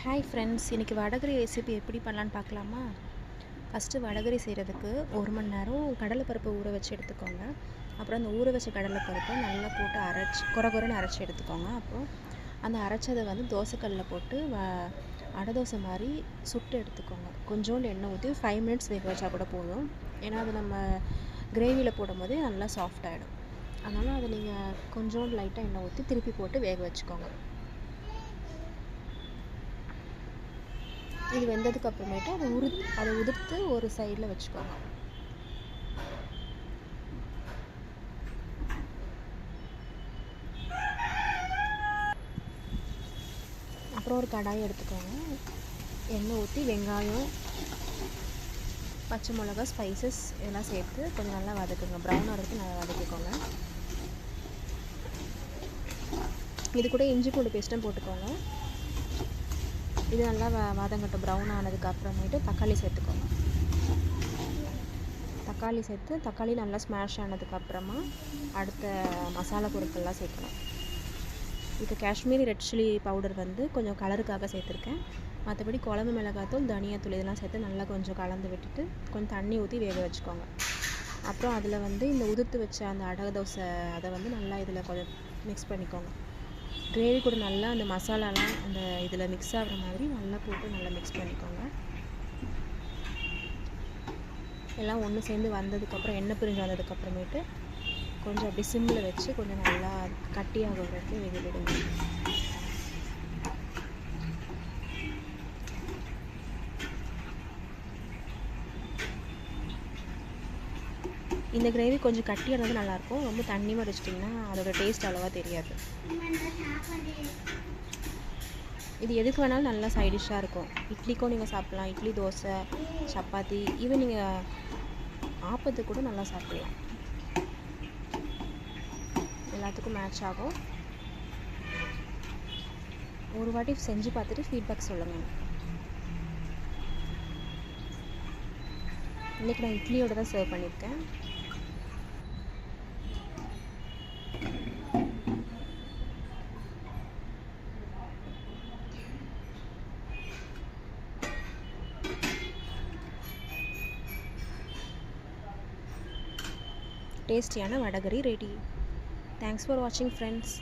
Hi friends, இன்றைக்கி vada curry recipe எப்படி பண்ணலான்னு பார்க்கலாமா? ஃபஸ்ட்டு வடகரி செய்கிறதுக்கு 1 மணி நேரம் கடலைப்பருப்பை ஊற வச்சு எடுத்துக்கோங்க. அப்புறம் அந்த ஊற வச்ச கடலைப்பருப்பை நல்லா போட்டு கொரன்னு அரைச்சி எடுத்துக்கோங்க. அப்புறம் அந்த அரைச்சதை தோசைக்கல்லில் போட்டு அடை தோசை மாதிரி சுட்டு எடுத்துக்கோங்க. கொஞ்சோண்டு எண்ணெய் ஊற்றி 5 மினிட்ஸ் வேக வச்சா கூட போதும். ஏன்னா அது நம்ம கிரேவியில் போடும்போது நல்லா சாஃப்ட் ஆகிடும். அதனால் அதை நீங்கள் கொஞ்சோண்டு லைட்டாக எண்ணெய் ஊற்றி திருப்பி போட்டு வேக வச்சுக்கோங்க. இது வெந்ததுக்கு அப்புறமேட்டு அதை உதிர்த்து ஒரு சைடில் வச்சுக்கோங்க. அப்புறம் ஒரு கடாயை எடுத்துக்கோங்க. எண்ணெய் ஊற்றி வெங்காயம், பச்சை மிளகா, ஸ்பைசஸ் இதெல்லாம் சேர்த்து கொஞ்சம் நல்லா வதக்குங்க. ப்ரௌன் ஆகிறதுக்கு நல்லா வதக்கிக்கோங்க. இது கூட இஞ்சி பூண்டு பேஸ்ட்டும் போட்டுக்கோங்க. இது நல்லா வதங்கட்டும். ப்ரௌன் ஆனதுக்கு அப்புறமேட்டு தக்காளி சேர்த்துக்கோங்க. தக்காளி நல்லா ஸ்மாஷ் ஆனதுக்கப்புறமா அடுத்த மசாலா பொருட்கள்லாம் சேர்க்கணும். இப்போ காஷ்மீரி ரெட் சில்லி பவுடர் கொஞ்சம் கலருக்காக சேர்த்துருக்கேன். மற்றபடி குழம்பு மிளகாத்தூள், தனியாத்தூள் இதெல்லாம் சேர்த்து நல்லா கொஞ்சம் கலந்து விட்டுட்டு கொஞ்சம் தண்ணி ஊற்றி வேக வச்சுக்கோங்க. அப்புறம் அதில் இந்த உதிர்த்து வச்ச அந்த அடை தோசை அதை நல்லா இதில் கொஞ்சம் மிக்ஸ் பண்ணிக்கோங்க. கிரேவி கூட நல்லா அந்த மசாலாலாம் அந்த இதில் மிக்ஸ் ஆகிற மாதிரி நல்லா போட்டு நல்லா மிக்ஸ் பண்ணிக்கோங்க. எல்லாம் ஒன்று சேர்ந்து வந்ததுக்கப்புறம் எண்ணெய் பிரிஞ்சு வந்ததுக்கப்புறமேட்டு கொஞ்சம் அப்படி சிம்மில் வச்சு கொஞ்சம் நல்லா கட்டியாக வரைக்கும் வேக விடுங்க. இந்த கிரேவி கொஞ்சம் கட்டியானது நல்லாயிருக்கும். ரொம்ப தண்ணியாக வச்சிட்டிங்கன்னா அதோட டேஸ்ட் அவ்வளோவா தெரியாது. இது எதுக்கு வேணாலும் நல்லா சைடிஷ்ஷாக இருக்கும். இட்லிக்கும் நீங்கள் சாப்பிட்லாம். இட்லி, தோசை, சப்பாத்தி, ஈவன் நீங்கள் ஆப்பத்துக்கு கூட நல்லா சாப்பிட்லாம். எல்லாத்துக்கும் மேட்ச் ஆகும். ஒரு வாட்டி செஞ்சு பார்த்துட்டு ஃபீட்பேக் சொல்லுங்கள். இன்றைக்கி நான் இட்லியோடு தான் சர்வ் பண்ணியிருக்கேன். டேஸ்டியான வடகரி ரெடி. தேங்க்ஸ் ஃபார் வாட்சிங் ஃப்ரெண்ட்ஸ்.